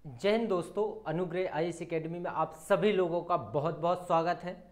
जय हिंद दोस्तों, अनुग्रह आईएएस एकेडमी में आप सभी लोगों का बहुत बहुत स्वागत है।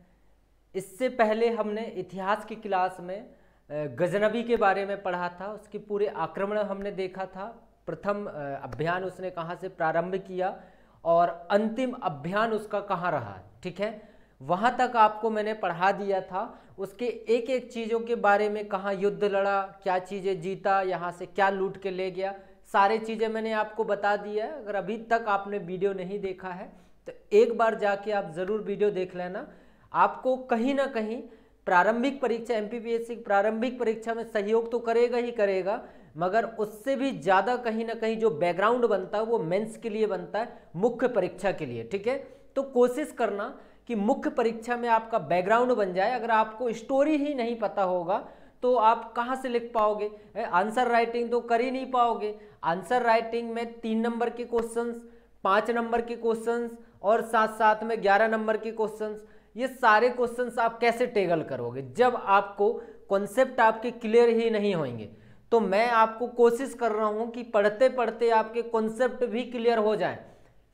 इससे पहले हमने इतिहास की क्लास में गजनबी के बारे में पढ़ा था। उसके पूरे आक्रमण हमने देखा था। प्रथम अभियान उसने कहाँ से प्रारंभ किया और अंतिम अभियान उसका कहाँ रहा, ठीक है, वहाँ तक आपको मैंने पढ़ा दिया था। उसके एक एक चीज़ों के बारे में, कहाँ युद्ध लड़ा, क्या चीज़ें जीता, यहाँ से क्या लूट के ले गया, सारी चीज़ें मैंने आपको बता दिया है। अगर अभी तक आपने वीडियो नहीं देखा है तो एक बार जाके आप ज़रूर वीडियो देख लेना। आपको कहीं ना कहीं प्रारंभिक परीक्षा, एमपीपीएससी की प्रारंभिक परीक्षा में सहयोग तो करेगा ही करेगा, मगर उससे भी ज़्यादा कहीं ना कहीं जो बैकग्राउंड बनता है वो मेंस के लिए बनता है, मुख्य परीक्षा के लिए, ठीक है। तो कोशिश करना कि मुख्य परीक्षा में आपका बैकग्राउंड बन जाए। अगर आपको स्टोरी ही नहीं पता होगा तो आप कहाँ से लिख पाओगे, आंसर राइटिंग तो कर ही नहीं पाओगे। आंसर राइटिंग में 3 नंबर के क्वेश्चंस, 5 नंबर के क्वेश्चंस और साथ साथ में 11 नंबर के क्वेश्चंस, ये सारे क्वेश्चंस आप कैसे टैकल करोगे जब आपको कॉन्सेप्ट आपके क्लियर ही नहीं होंगे। तो मैं आपको कोशिश कर रहा हूँ कि पढ़ते पढ़ते आपके कॉन्सेप्ट भी क्लियर हो जाए।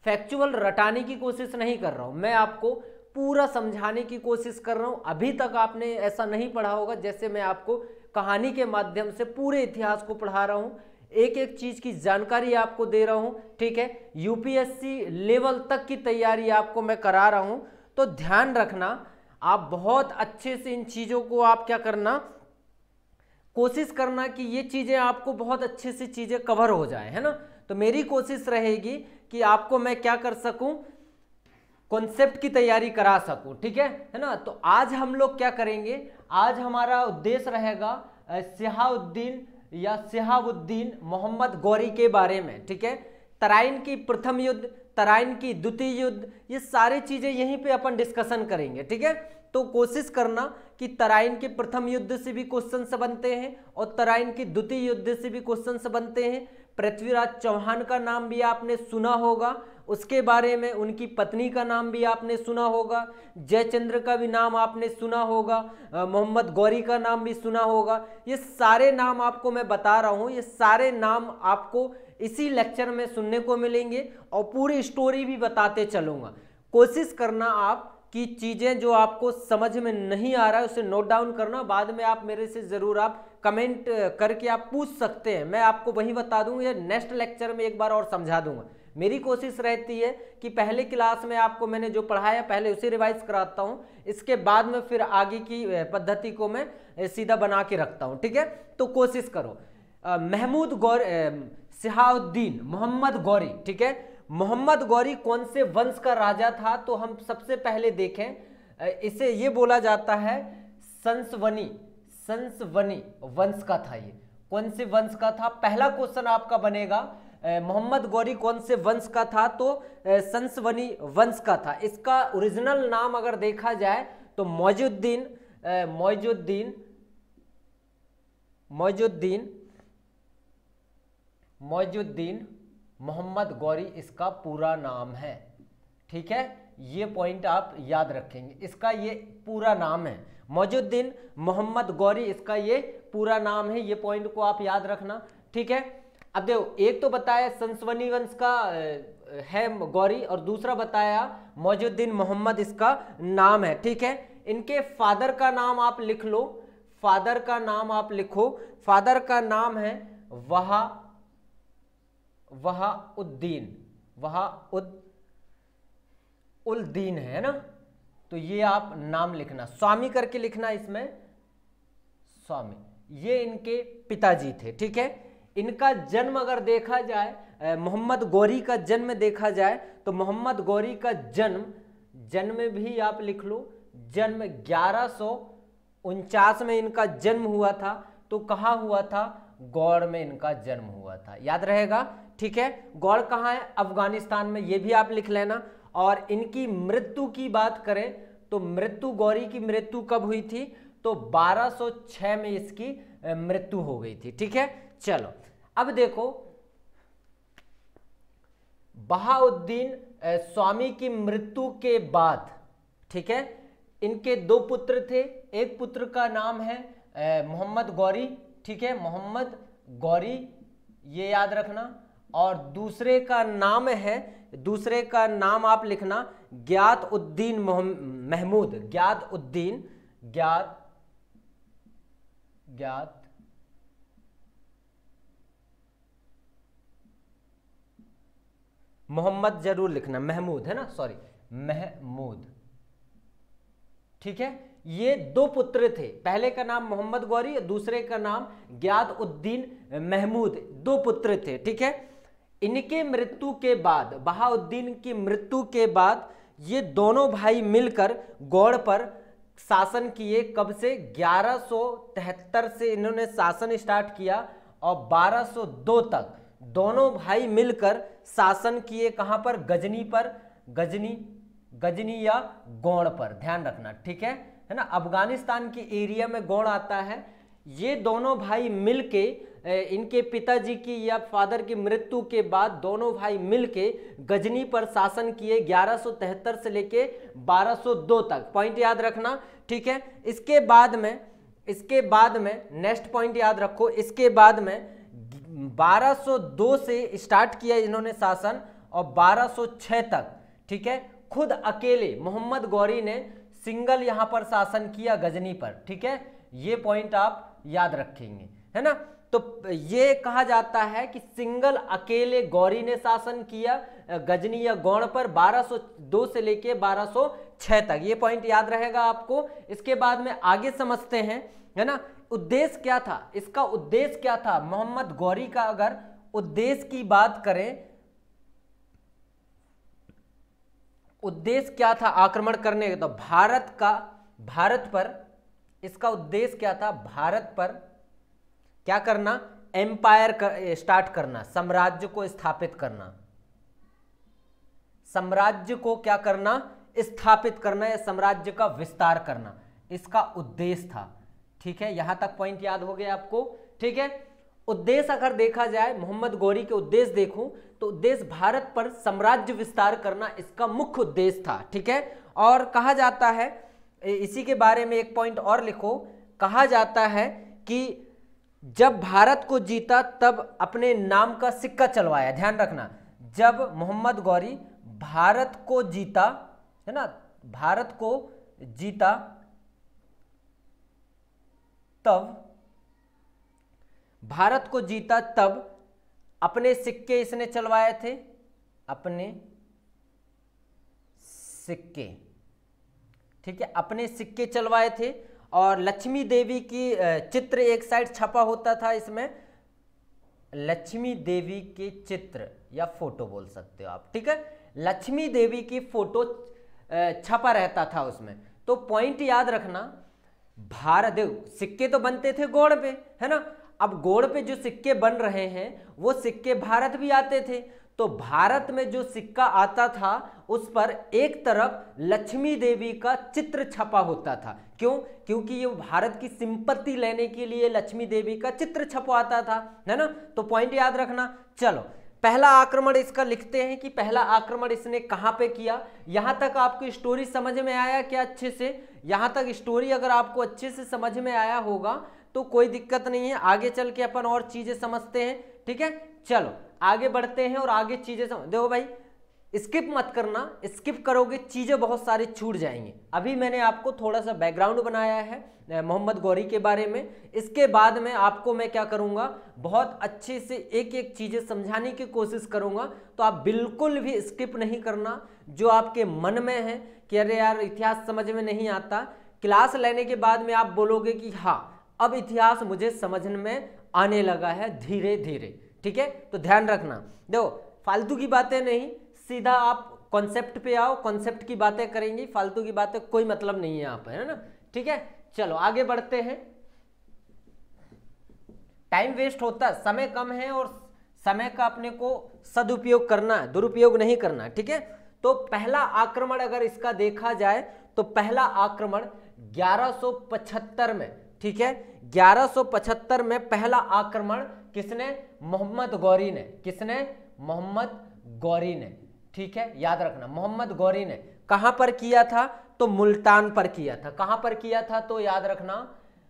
फैक्चुअल रटाने की कोशिश नहीं कर रहा हूँ, मैं आपको पूरा समझाने की कोशिश कर रहा हूँ। अभी तक आपने ऐसा नहीं पढ़ा होगा जैसे मैं आपको कहानी के माध्यम से पूरे इतिहास को पढ़ा रहा हूँ, एक एक चीज़ की जानकारी आपको दे रहा हूँ, ठीक है। यूपीएससी लेवल तक की तैयारी आपको मैं करा रहा हूँ। तो ध्यान रखना, आप बहुत अच्छे से इन चीज़ों को आप क्या करना, कोशिश करना कि ये चीज़ें आपको बहुत अच्छे से चीज़ें कवर हो जाए, है ना। तो मेरी कोशिश रहेगी कि आपको मैं क्या कर सकूं, कॉन्सेप्ट की तैयारी करा सकूं, ठीक है ना। तो आज हम लोग क्या करेंगे, आज हमारा उद्देश्य रहेगा सिहाउद्दीन या सिहाबुद्दीन मोहम्मद गौरी के बारे में, ठीक है। तराइन की प्रथम युद्ध, तराइन की द्वितीय युद्ध, ये सारी चीज़ें यहीं पे अपन डिस्कशन करेंगे, ठीक है। तो कोशिश करना कि तराइन के प्रथम युद्ध से भी क्वेश्चन बनते हैं और तराइन की द्वितीय युद्ध से भी क्वेश्चन बनते हैं। पृथ्वीराज चौहान का नाम भी आपने सुना होगा, उसके बारे में उनकी पत्नी का नाम भी आपने सुना होगा, जयचंद्र का भी नाम आपने सुना होगा, मोहम्मद गौरी का नाम भी सुना होगा। ये सारे नाम आपको मैं बता रहा हूँ, ये सारे नाम आपको इसी लेक्चर में सुनने को मिलेंगे और पूरी स्टोरी भी बताते चलूँगा। कोशिश करना आप कि चीज़ें जो आपको समझ में नहीं आ रहा है उसे नोट डाउन करना, बाद में आप मेरे से ज़रूर आप कमेंट करके आप पूछ सकते हैं, मैं आपको वही बता दूंगा या नेक्स्ट लेक्चर में एक बार और समझा दूंगा। मेरी कोशिश रहती है कि पहले क्लास में आपको मैंने जो पढ़ाया पहले उसे रिवाइज कराता हूँ, इसके बाद में फिर आगे की पद्धति को मैं सीधा बना के रखता हूँ, ठीक है। तो कोशिश करो। महमूद गौरी, सिहाउद्दीन मोहम्मद गौरी, ठीक है। मोहम्मद गौरी कौन से वंश का राजा था, तो हम सबसे पहले देखें, इसे ये बोला जाता है संसवनी वंश का था। ये कौन से वंश का था, पहला क्वेश्चन आपका बनेगा मोहम्मद गौरी कौन से वंश का था, तो संसवनी वंश का था। इसका ओरिजिनल नाम अगर देखा जाए तो मौजुद्दीन मोहम्मद गौरी इसका पूरा नाम है, ठीक है। ये पॉइंट आप याद रखेंगे, इसका ये पूरा नाम है मौजुद्दीन मोहम्मद गौरी, इसका ये पूरा नाम है। ये पॉइंट को आप याद रखना, ठीक है। अब देखो, एक तो बताया संसवनी वंश का है गौरी और दूसरा बताया मौजुद्दीन मोहम्मद इसका नाम है, ठीक है। इनके फादर का नाम आप लिख लो, फादर का नाम आप लिखो, फादर का नाम है वहाउद्दीन है ना। तो ये आप नाम लिखना, स्वामी करके लिखना इसमें, स्वामी, ये इनके पिताजी थे, ठीक है। इनका जन्म अगर देखा जाए, मोहम्मद गौरी का जन्म देखा जाए तो मोहम्मद गौरी का जन्म भी आप लिख लो, जन्म 1149 में इनका जन्म हुआ था। तो कहाँ हुआ था, गौड़ में इनका जन्म हुआ था, याद रहेगा, ठीक है। गौड़ कहाँ है, अफगानिस्तान में, ये भी आप लिख लेना। और इनकी मृत्यु की बात करें तो मृत्यु, गौरी की मृत्यु कब हुई थी, तो 1206 में इसकी मृत्यु हो गई थी, ठीक है। चलो अब देखो, बहाउद्दीन स्वामी की मृत्यु के बाद, ठीक है, इनके 2 पुत्र थे। एक पुत्र का नाम है मोहम्मद गौरी, ठीक है, मोहम्मद गौरी, ये याद रखना। और दूसरे का नाम है, दूसरे का नाम आप लिखना गियात उद्दीन महमूद, गियात उद्दीन, गियात मोहम्मद जरूर लिखना, महमूद है ना, सॉरी महमूद, ठीक है। ये दो पुत्र थे, पहले का नाम मोहम्मद गौरी, दूसरे का नाम गियात उद्दीन महमूद, दो पुत्र थे, ठीक है। इनके मृत्यु के बाद, बहाउद्दीन की मृत्यु के बाद ये दोनों भाई मिलकर गौड़ पर शासन किए। कब से? 1173 से इन्होंने शासन स्टार्ट किया और 1202 तक दोनों भाई मिलकर शासन किए। कहां पर? गजनी पर, गजनी या गौड़ पर, ध्यान रखना, ठीक है ना। अफगानिस्तान के एरिया में गौड़ आता है। ये दोनों भाई मिलके, इनके पिताजी की या फादर की मृत्यु के बाद दोनों भाई मिलके गजनी पर शासन किए 1173 से लेके 1202 तक। पॉइंट याद रखना, ठीक है। इसके बाद में नेक्स्ट पॉइंट याद रखो, इसके बाद में 1202 से स्टार्ट किया इन्होंने शासन और 1206 तक, ठीक है। खुद अकेले मोहम्मद गौरी ने सिंगल यहां पर शासन किया गजनी पर, ठीक है। ये पॉइंट आप याद रखेंगे, है ना। तो ये कहा जाता है कि सिंगल अकेले गौरी ने शासन किया गजनी या गौड़ पर 1202 से लेके 1206 तक। ये पॉइंट याद रहेगा आपको। इसके बाद में आगे समझते हैं, है ना। उद्देश्य क्या था इसका? उद्देश्य क्या था मोहम्मद गौरी का? अगर उद्देश्य की बात करें, उद्देश्य क्या था आक्रमण करने का? तो भारत पर इसका उद्देश्य क्या था? भारत पर क्या करना? एम्पायर स्टार्ट करना, साम्राज्य को स्थापित करना, साम्राज्य को क्या करना? स्थापित करना या साम्राज्य का विस्तार करना, इसका उद्देश्य था, ठीक है। यहां तक पॉइंट याद हो गया आपको, ठीक है। उद्देश्य अगर देखा जाए, मोहम्मद गौरी के उद्देश्य देखूं तो उद्देश्य भारत पर साम्राज्य विस्तार करना इसका मुख्य उद्देश्य था, ठीक है। और कहा जाता है, इसी के बारे में एक पॉइंट और लिखो, कहा जाता है कि जब भारत को जीता तब अपने नाम का सिक्का चलवाया। ध्यान रखना, जब मोहम्मद गौरी भारत को जीता, है ना, भारत को जीता तब अपने सिक्के इसने चलवाए थे, अपने सिक्के, ठीक है, अपने सिक्के चलवाए थे। और लक्ष्मी देवी की चित्र एक साइड छपा होता था, इसमें लक्ष्मी देवी के चित्र या फोटो बोल सकते हो आप, ठीक है। लक्ष्मी देवी की फोटो छपा रहता था उसमें। तो पॉइंट याद रखना, भारत, देखो सिक्के तो बनते थे गोड़ पे, है ना। अब गोड़ पे जो सिक्के बन रहे हैं वो सिक्के भारत भी आते थे। तो भारत में जो सिक्का आता था उस पर एक तरफ लक्ष्मी देवी का चित्र छपा होता था। क्यों? क्योंकि ये भारत की सिंपत्ति लेने के लिए लक्ष्मी देवी का चित्र छपवाता था, है ना। तो पॉइंट याद रखना। चलो, पहला आक्रमण इसका लिखते हैं कि पहला आक्रमण इसने कहां पे किया। यहां तक आपको स्टोरी समझ में आया क्या? अच्छे से यहां तक स्टोरी अगर आपको अच्छे से समझ में आया होगा तो कोई दिक्कत नहीं है, आगे चल के अपन और चीजें समझते हैं, ठीक है। चलो आगे बढ़ते हैं और आगे चीजें देखो भाई, स्किप मत करना, स्किप करोगे चीजें बहुत सारी छूट जाएंगी। अभी मैंने आपको थोड़ा सा बैकग्राउंड बनाया है मोहम्मद गौरी के बारे में। इसके बाद में आपको मैं क्या करूंगा, बहुत अच्छे से एक एक चीजें समझाने की कोशिश करूंगा। तो आप बिल्कुल भी स्किप नहीं करना। जो आपके मन में है कि अरे यार इतिहास समझ में नहीं आता, क्लास लेने के बाद में आप बोलोगे कि हाँ अब इतिहास मुझे समझ में आने लगा है धीरे धीरे, ठीक है। तो ध्यान रखना, देखो फालतू की बातें नहीं, सीधा आप कॉन्सेप्ट पे आओ, कॉन्सेप्ट की बातें करेंगे, फालतू की बातें कोई मतलब नहीं है यहाँ पर, है ना, ठीक है। चलो आगे बढ़ते हैं, टाइम वेस्ट होता, समय कम है और समय का अपने को सदुपयोग करना है, दुरुपयोग नहीं करना, ठीक है। तो पहला आक्रमण अगर इसका देखा जाए तो पहला आक्रमण 1175 में, ठीक है, 1175 में पहला आक्रमण किसने? मोहम्मद गौरी ने। किसने? मोहम्मद गौरी ने, ठीक है, याद रखना। मोहम्मद गौरी ने कहां पर किया था? तो मुल्तान पर किया था। कहां पर किया था? तो याद रखना,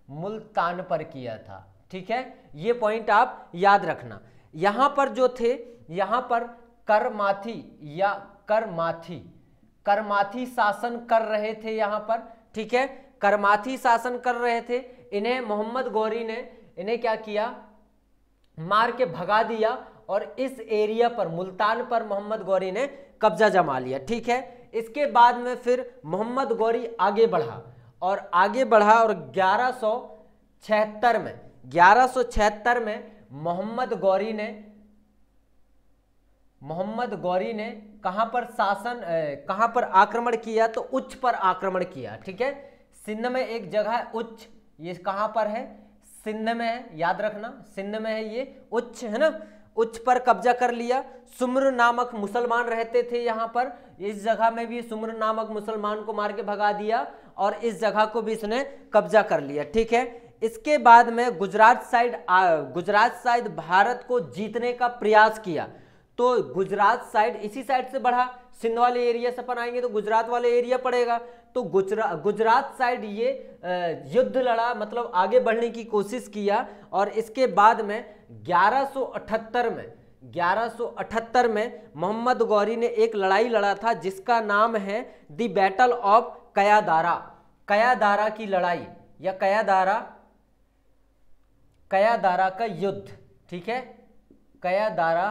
मुल्तान पर किया था, ठीक है। ये पॉइंट आप याद रखना। यहां पर जो थे यहाँ पर करमाथी या करमाथी शासन कर रहे थे यहाँ पर, ठीक है, करमाथी शासन कर रहे थे। इन्हें मोहम्मद गौरी ने इन्हें क्या किया, मार के भगा दिया और इस एरिया पर, मुल्तान पर मोहम्मद गौरी ने कब्जा जमा लिया, ठीक है। इसके बाद में फिर मोहम्मद गौरी आगे बढ़ा और 1176 में मोहम्मद गौरी ने कहां पर कहां पर आक्रमण किया, तो उच्च पर आक्रमण किया, ठीक है। सिंध में एक जगह है उच्च, ये कहां पर है, सिंध में है, याद रखना सिंध में है, ये उच्च है ना, उच्च पर कब्जा कर लिया। सुम्र नामक मुसलमान रहते थे यहाँ पर, इस जगह में भी सुम्र नामक मुसलमान को मार के भगा दिया और इस जगह को भी इसने कब्जा कर लिया, ठीक है। इसके बाद में गुजरात साइड भारत को जीतने का प्रयास किया, तो गुजरात साइड इसी साइड से बढ़ा, सिंध वाले एरिया से अपन आएंगे तो गुजरात वाले एरिया पड़ेगा, तो गुजरात साइड ये युद्ध लड़ा, मतलब आगे बढ़ने की कोशिश किया। और इसके बाद में 1178 में मोहम्मद गौरी ने एक लड़ाई लड़ा था जिसका नाम है द बैटल ऑफ कयादारा की लड़ाई या कयादारा का युद्ध, ठीक है, कयादारा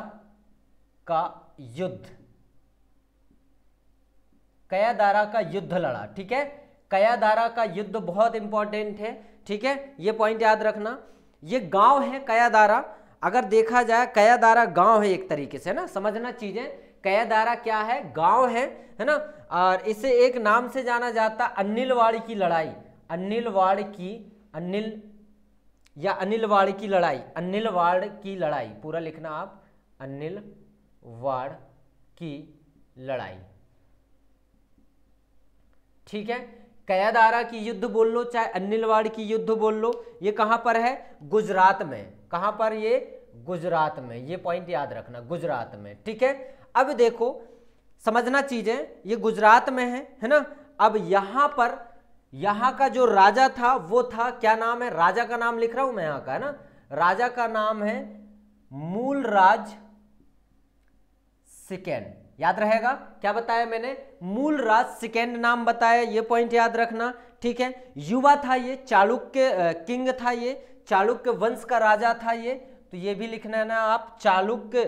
का युद्ध लड़ा, ठीक है। कयादारा का युद्ध बहुत इंपॉर्टेंट है, ठीक है, ये पॉइंट याद रखना। ये गांव है कयादारा, अगर देखा जाए कयादारा गांव है एक तरीके से ना, समझना चीजें, कयादारा क्या है, गांव है ना। और इसे एक नाम से जाना जाता अनिलवाड़ की लड़ाई, अनिलवाड़ की लड़ाई, पूरा लिखना आप, अनिलवाड़ की लड़ाई, ठीक है। कयादारा की युद्ध बोल लो चाहे अनिलवाड़ की युद्ध बोल लो, ये कहां पर है, गुजरात में, कहां पर, ये गुजरात में, ये पॉइंट याद रखना, गुजरात में, ठीक है। अब देखो समझना चीजें, ये गुजरात में है ना। अब यहां पर यहां का जो राजा था वो था, क्या नाम है, राजा का नाम लिख रहा हूं मैं यहां का, है ना, राजा का नाम है मूलराज सेकेंड, याद रहेगा, क्या बताया मैंने, मूलराज सेकेंड नाम बताया, ये पॉइंट याद रखना, ठीक है। युवा था ये, चालुक्य किंग था ये, चालुक्य वंश का राजा था ये, तो ये भी लिखना है ना आप, चालुक्य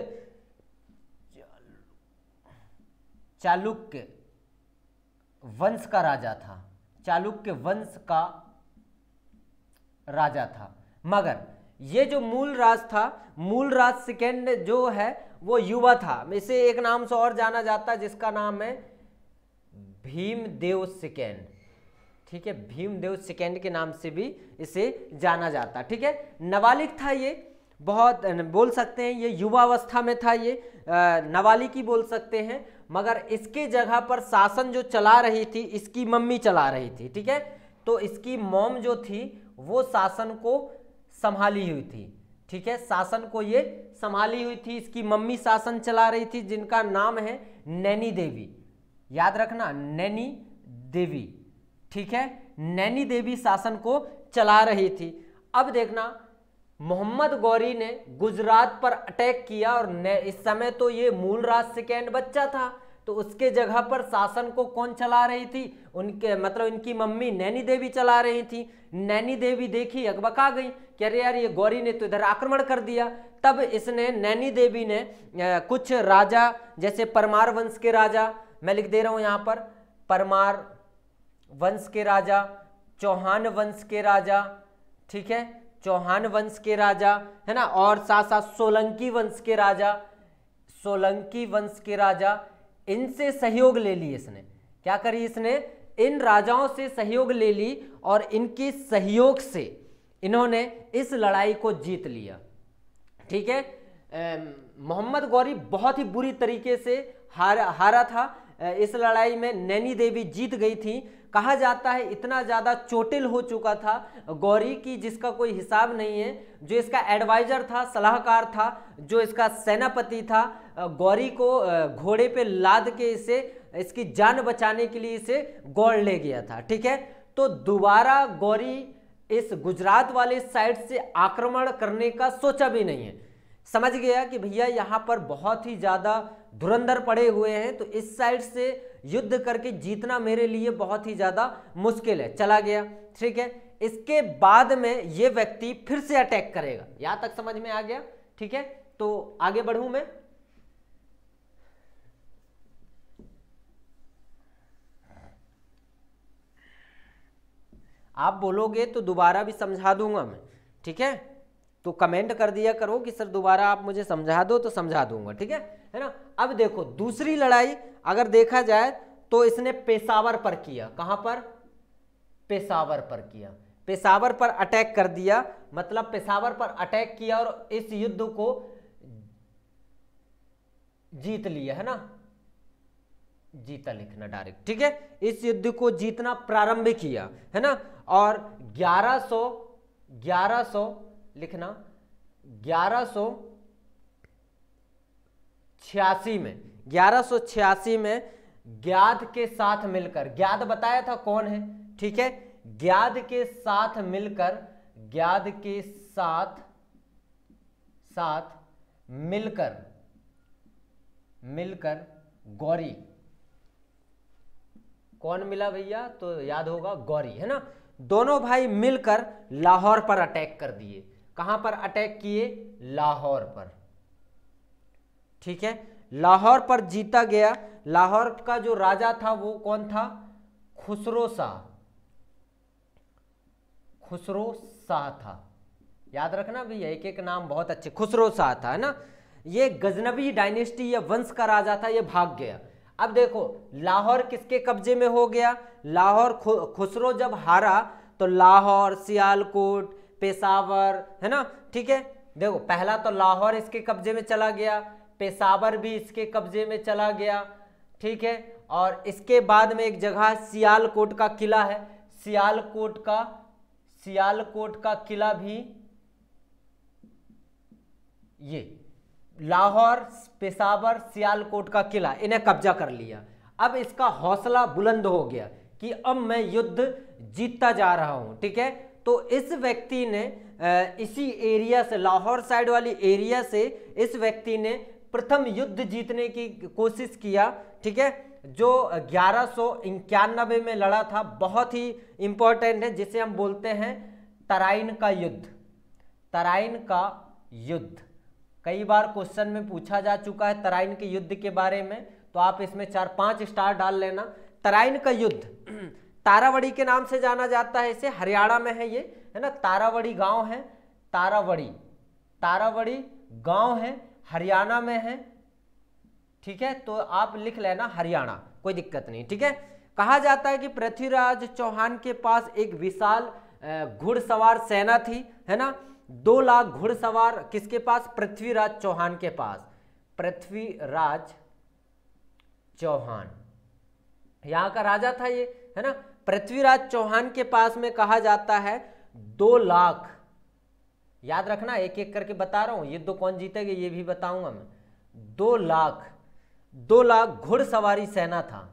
वंश का राजा था, चालुक्य वंश का राजा था। मगर ये जो मूलराज था, मूलराज सेकेंड जो है वो युवा था, इसे एक नाम से और जाना जाता है जिसका नाम है भीमदेव सेकेंड, ठीक है, भीमदेव सेकेंड के नाम से भी इसे जाना जाता, ठीक है। नाबालिग था ये, बहुत बोल सकते हैं ये युवावस्था में था ये, नाबालिग बोल सकते हैं। मगर इसके जगह पर शासन जो चला रही थी इसकी मम्मी चला रही थी, ठीक है, तो इसकी मॉम जो थी वो शासन को संभाली हुई थी, ठीक है, शासन को ये संभाली हुई थी, इसकी मम्मी शासन चला रही थी जिनका नाम है नैनी देवी, याद रखना नैनी देवी, ठीक है, नैनी देवी शासन को चला रही थी। अब देखना मोहम्मद गौरी ने गुजरात पर अटैक किया और इस समय तो ये मूलराज सेकेंड बच्चा था, तो उसके जगह पर शासन को कौन चला रही थी, उनके मतलब इनकी मम्मी नैनी देवी चला रही थी। नैनी देवी देखी अकबका गई कि अरे यार ये गौरी ने तो इधर आक्रमण कर दिया। तब इसने नैनी देवी ने कुछ राजा जैसे परमार वंश के राजा, मैं लिख दे रहा हूं यहां पर, परमार वंश के राजा, चौहान वंश के राजा, ठीक है, चौहान वंश के राजा है ना, और साथ साथ सोलंकी वंश के राजा, सोलंकी वंश के राजा, इनसे सहयोग ले ली इसने। क्या करी इसने, इन राजाओं से सहयोग ले ली और इनके सहयोग से इन्होंने इस लड़ाई को जीत लिया, ठीक है। मोहम्मद गौरी बहुत ही बुरी तरीके से हारा था इस लड़ाई में, नैनी देवी जीत गई थी। कहा जाता है इतना ज़्यादा चोटिल हो चुका था गौरी की जिसका कोई हिसाब नहीं है। जो इसका एडवाइजर था, सलाहकार था, जो इसका सेनापति था, गौरी को घोड़े पे लाद के इसे इसकी जान बचाने के लिए इसे गौड़ ले गया था, ठीक है। तो दोबारा गौरी इस गुजरात वाले साइड से आक्रमण करने का सोचा भी नहीं है, समझ गया कि भैया यहाँ पर बहुत ही ज़्यादा धुरंधर पड़े हुए हैं, तो इस साइड से युद्ध करके जीतना मेरे लिए बहुत ही ज़्यादा मुश्किल है, चला गया। ठीक है, इसके बाद में ये व्यक्ति फिर से अटैक करेगा। यहाँ तक समझ में आ गया? ठीक है, तो आगे बढ़ूं मैं। आप बोलोगे तो दोबारा भी समझा दूंगा मैं। ठीक है, तो कमेंट कर दिया करो कि सर दोबारा आप मुझे समझा दो, तो समझा दूंगा। ठीक है ना। अब देखो दूसरी लड़ाई अगर देखा जाए तो इसने पेशावर पर किया। कहां पर? पेशावर पर किया। पेशावर पर अटैक कर दिया, मतलब पेशावर पर अटैक किया और इस युद्ध को जीत लिया, है ना, जीता लिखना डायरेक्ट। ठीक है, इस युद्ध को जीतना प्रारंभ किया, है ना। और 1100 लिखना 1186 में ग्याद के साथ मिलकर, ग्याद बताया था कौन है? ठीक है, ग्याद के साथ मिलकर गौरी, कौन मिला भैया? तो याद होगा गौरी, है ना। दोनों भाई मिलकर लाहौर पर अटैक कर दिए। कहां पर अटैक किए? लाहौर पर। ठीक है, लाहौर पर जीता गया। लाहौर का जो राजा था वो कौन था? खुसरो शाह था। याद रखना भैया, एक एक नाम बहुत अच्छे। खुसरो शाह था, है ना। ये गजनवी डायनेस्टी या वंश का राजा था, ये भाग गया। अब देखो लाहौर किसके कब्जे में हो गया? लाहौर खुसरो जब हारा तो लाहौर, सियालकोट, पेशावर, है ना। ठीक है, देखो पहला तो लाहौर इसके कब्जे में चला गया, पेशावर भी इसके कब्जे में चला गया। ठीक है, और इसके बाद में एक जगह सियालकोट का किला है, सियालकोट का किला भी ये लाहौर, पेशावर, सियालकोट का किला इन्हें कब्जा कर लिया। अब इसका हौसला बुलंद हो गया कि अब मैं युद्ध जीतता जा रहा हूं। ठीक है, तो इस व्यक्ति ने इसी एरिया से, लाहौर साइड वाली एरिया से इस व्यक्ति ने प्रथम युद्ध जीतने की कोशिश किया। ठीक है, जो 1191 में लड़ा था, बहुत ही इंपॉर्टेंट है, जिसे हम बोलते हैं तराइन का युद्ध। कई बार क्वेश्चन में पूछा जा चुका है तराइन के युद्ध के बारे में, तो आप इसमें 4-5 स्टार डाल लेना। तराइन का युद्ध तारावड़ी के नाम से जाना जाता है, इसे हरियाणा में है ये, है ना। तारावड़ी गांव है, तारावड़ी गांव है, हरियाणा में है। ठीक है, तो आप लिख लेना हरियाणा, कोई दिक्कत नहीं। ठीक है, कहा जाता है कि पृथ्वीराज चौहान के पास एक विशाल घुड़सवार सेना थी, है ना। 2 लाख घुड़सवार किसके पास? पृथ्वीराज चौहान के पास। पृथ्वीराज चौहान यहां का राजा था ये, है ना। पृथ्वीराज चौहान के पास में कहा जाता है 2 लाख, याद रखना एक एक करके बता रहा हूं, ये दो कौन जीतेगा ये भी बताऊंगा मैं। 2 लाख घुड़सवारी सेना था।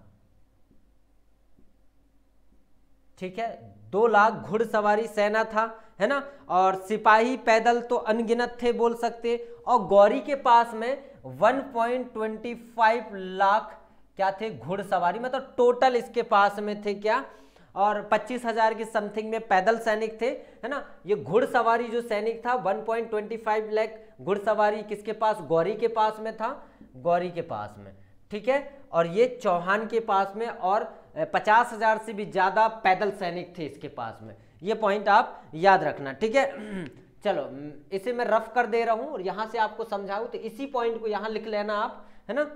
ठीक है, 2 लाख घुड़सवारी सेना था, है ना। और सिपाही पैदल तो अनगिनत थे बोल सकते। और गौरी के पास में 1.25 लाख क्या थे? घुड़सवारी, मतलब टोटल इसके पास में थे क्या? और 25,000 की समथिंग में पैदल सैनिक थे, है ना। ये घुड़सवारी जो सैनिक था 1.25 लाख घुड़सवारी किसके पास? गौरी के पास में था, गौरी के पास में। ठीक है, और ये चौहान के पास में, और 50,000 से भी ज्यादा पैदल सैनिक थे इसके पास में। ये पॉइंट आप याद रखना। ठीक है, चलो इसे मैं रफ कर दे रहा हूं और यहां से आपको समझाऊं, तो इसी पॉइंट को यहां लिख लेना आप, है ना।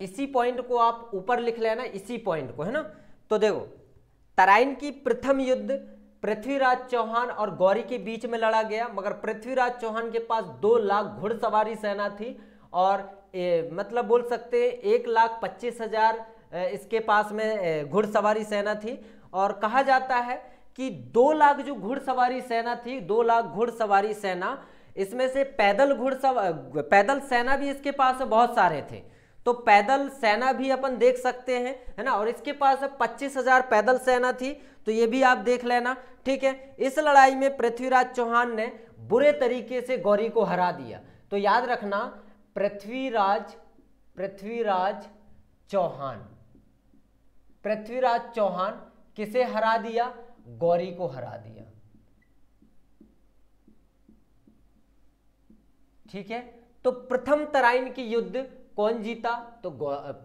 इसी पॉइंट को आप ऊपर लिख लेना, इसी पॉइंट को, है ना। तो देखो तराइन की प्रथम युद्ध पृथ्वीराज चौहान और गौरी के बीच में लड़ा गया, मगर पृथ्वीराज चौहान के पास 2 लाख घुड़सवारी सेना थी, और मतलब बोल सकते हैं 1,25,000 इसके पास में घुड़सवारी सेना थी। और कहा जाता है कि 2 लाख जो घुड़सवारी सेना थी, 2 लाख घुड़सवारी सेना, इसमें से पैदल सेना भी इसके पास बहुत सारे थे। तो पैदल सेना भी अपन देख सकते हैं, है ना। और इसके पास 25,000 पैदल सेना थी, तो ये भी आप देख लेना, ठीक है। इस लड़ाई में पृथ्वीराज चौहान ने बुरे तरीके से गौरी को हरा दिया। तो याद रखना, पृथ्वीराज चौहान किसे हरा दिया? गौरी को हरा दिया, ठीक है। तो प्रथम तराइन की युद्ध कौन जीता? तो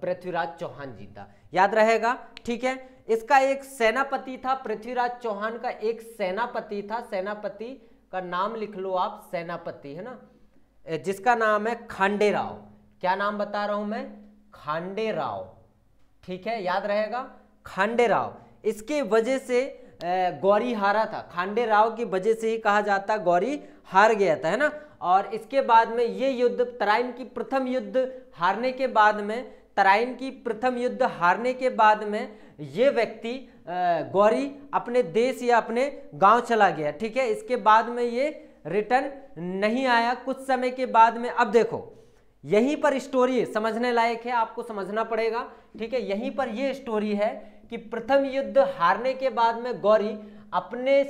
पृथ्वीराज चौहान जीता, याद रहेगा, ठीक है। इसका एक सेनापति था, पृथ्वीराज चौहान का एक सेनापति था, सेनापति का नाम लिख लो आप, सेनापति, है ना, जिसका नाम है खांडे राव। क्या नाम बता रहा हूं मैं? खांडे राव, ठीक है, याद रहेगा, खांडे राव। इसके वजह से गौरी हारा था, खांडे राव की वजह से ही कहा जाता गौरी हार गया था, है ना। और इसके बाद में ये युद्ध, तराइन की प्रथम युद्ध हारने के बाद में, तराइन की प्रथम युद्ध हारने के बाद में ये व्यक्ति गौरी अपने देश या अपने गांव चला गया, ठीक है। इसके बाद में ये रिटर्न नहीं आया कुछ समय के बाद में। अब देखो यहीं पर स्टोरी समझने लायक है, आपको समझना पड़ेगा, ठीक है। यहीं पर ये स्टोरी है कि प्रथम युद्ध हारने के बाद में गौरी अपने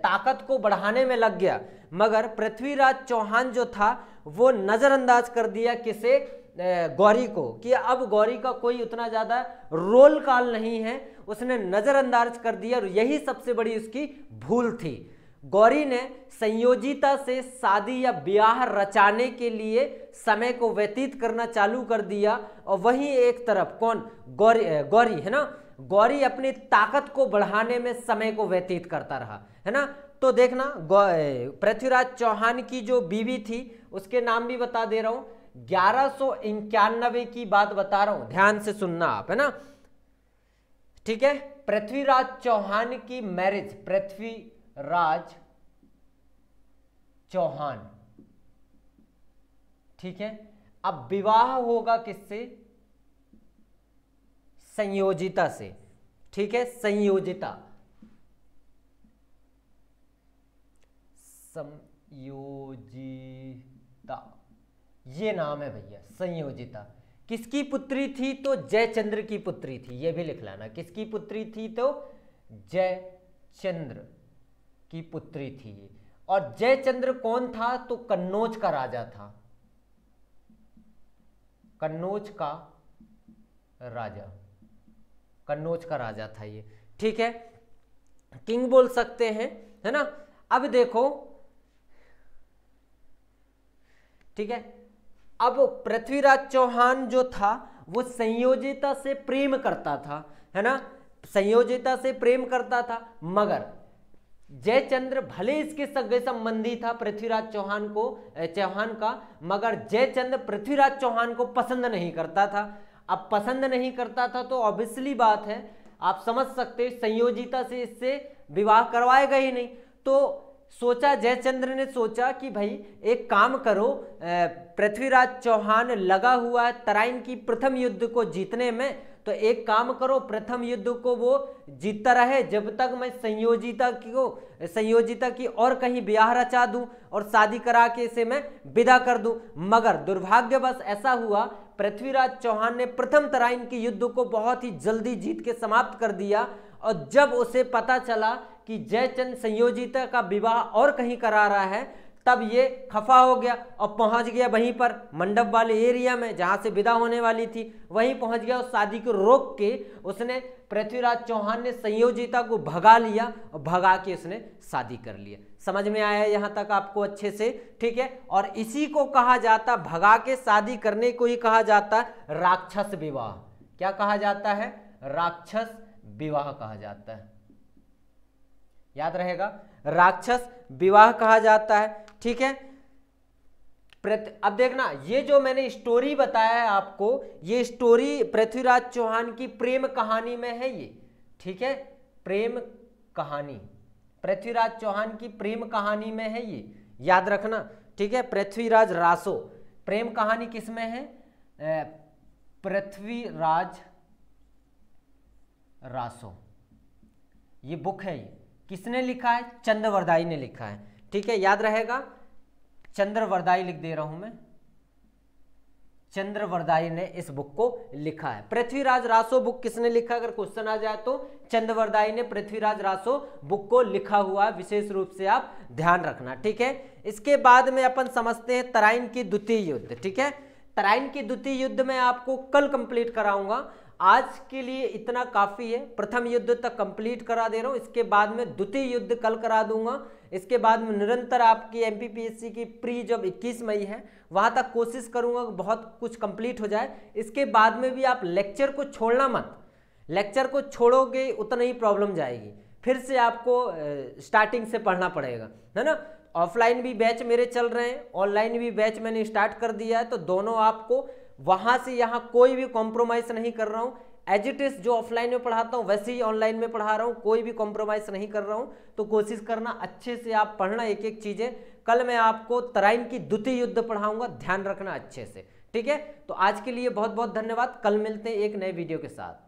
ताकत को बढ़ाने में लग गया, मगर पृथ्वीराज चौहान जो था वो नजरअंदाज कर दिया किसे? गौरी को, कि अब गौरी का कोई उतना ज्यादा रोल काल नहीं है, उसने नजरअंदाज कर दिया। और यही सबसे बड़ी उसकी भूल थी। गौरी ने संयोजिता से शादी या ब्याह रचाने के लिए समय को व्यतीत करना चालू कर दिया, और वहीं एक तरफ कौन? गौरी, है ना, गौरी अपनी ताकत को बढ़ाने में समय को व्यतीत करता रहा, है ना। तो देखना, पृथ्वीराज चौहान की जो बीवी थी उसके नाम भी बता दे रहा हूं, 1191 की बात बता रहा हूं, ध्यान से सुनना आप, है ना, ठीक है। पृथ्वीराज चौहान की मैरिज, पृथ्वीराज चौहान, ठीक है। अब विवाह होगा किससे? संयोजिता से, ठीक है, संयोजिता, ये नाम है भैया, संयोजिता। किसकी पुत्री थी? तो जयचंद्र की पुत्री थी, ये भी लिख लेना, किसकी पुत्री थी? तो जयचंद्र की पुत्री थी। और जयचंद्र कौन था? तो कन्नौज का राजा था, कन्नौज का राजा था ये, ठीक है, किंग बोल सकते हैं, है ना। अब देखो, ठीक है, अब पृथ्वीराज चौहान जो था वो संयोजिता से प्रेम करता था, है ना, संयोजिता से प्रेम करता था, मगर जयचंद्र भले इसके सगे संबंधी था पृथ्वीराज चौहान का, मगर जयचंद्र पृथ्वीराज चौहान को पसंद नहीं करता था। अब पसंद नहीं करता था तो ऑब्वियसली बात है, आप समझ सकते, संयोजिता से इससे विवाह करवाएगा ही नहीं। तो सोचा, जयचंद्र ने सोचा कि भाई एक काम करो, पृथ्वीराज चौहान लगा हुआ है तराइन की प्रथम युद्ध को जीतने में, तो एक काम करो, प्रथम युद्ध को वो जीतता रहे जब तक मैं संयोजिता की और कहीं ब्याह रचा दूं और शादी करा के इसे मैं विदा कर दूं। मगर दुर्भाग्यवश ऐसा हुआ, पृथ्वीराज चौहान ने प्रथम तराइन की युद्ध को बहुत ही जल्दी जीत के समाप्त कर दिया, और जब उसे पता चला कि जयचंद संयोजिता का विवाह और कहीं करा रहा है, तब ये खफा हो गया और पहुंच गया वहीं पर मंडप वाले एरिया में जहां से विदा होने वाली थी, वहीं पहुंच गया। उस शादी को रोक के उसने, पृथ्वीराज चौहान ने संयोजिता को भगा लिया और भगा के उसने शादी कर लिया। समझ में आया यहां तक आपको अच्छे से, ठीक है। और इसी को कहा जाता, भगा के शादी करने को ही कहा जाता राक्षस विवाह। क्या कहा जाता है? राक्षस विवाह कहा जाता है, याद रहेगा, राक्षस विवाह कहा जाता है, ठीक है। अब देखना, ये जो मैंने स्टोरी बताया है आपको, ये स्टोरी पृथ्वीराज चौहान की प्रेम कहानी में है ये, ठीक है, प्रेम कहानी पृथ्वीराज चौहान की प्रेम कहानी में है ये, याद रखना, ठीक है। पृथ्वीराज रासो, प्रेम कहानी किसमें है? पृथ्वीराज रासो, ये बुक है, ये किसने लिखा है? चंद्रवरदाई ने लिखा है, ठीक है, याद रहेगा, चंद्रवरदाई लिख दे रहा हूं मैं, चंद्रवरदाई ने इस बुक को लिखा है। पृथ्वीराज रासो बुक किसने लिखा, अगर क्वेश्चन आ जाए तो चंद्रवरदाई ने पृथ्वीराज रासो बुक को लिखा हुआ है, विशेष रूप से आप ध्यान रखना, ठीक है। इसके बाद में अपन समझते हैं तराइन की द्वितीय युद्ध, ठीक है। तराइन की द्वितीय युद्ध में आपको कल कंप्लीट कराऊंगा, आज के लिए इतना काफी है। प्रथम युद्ध तक कंप्लीट करा दे रहा हूं, इसके बाद में द्वितीय युद्ध कल करा दूंगा। इसके बाद में निरंतर आपकी एमपीपीएससी की प्री जब 21 मई है वहां तक कोशिश करूंगा बहुत कुछ कंप्लीट हो जाए। इसके बाद में भी आप लेक्चर को छोड़ना मत, लेक्चर को छोड़ोगे उतना ही प्रॉब्लम जाएगी, फिर से आपको स्टार्टिंग से पढ़ना पड़ेगा, है ना। ऑफलाइन भी बैच मेरे चल रहे हैं, ऑनलाइन भी बैच मैंने स्टार्ट कर दिया है, तो दोनों आपको वहां से यहाँ कोई भी कॉम्प्रोमाइज नहीं कर रहा हूँ। एज इट इज जो ऑफलाइन में पढ़ाता हूँ वैसे ही ऑनलाइन में पढ़ा रहा हूँ, कोई भी कॉम्प्रोमाइज नहीं कर रहा हूँ। तो कोशिश करना अच्छे से आप पढ़ना एक एक चीजें। कल मैं आपको तराइन की द्वितीय युद्ध पढ़ाऊंगा, ध्यान रखना अच्छे से, ठीक है। तो आज के लिए बहुत बहुत धन्यवाद, कल मिलते हैं एक नए वीडियो के साथ।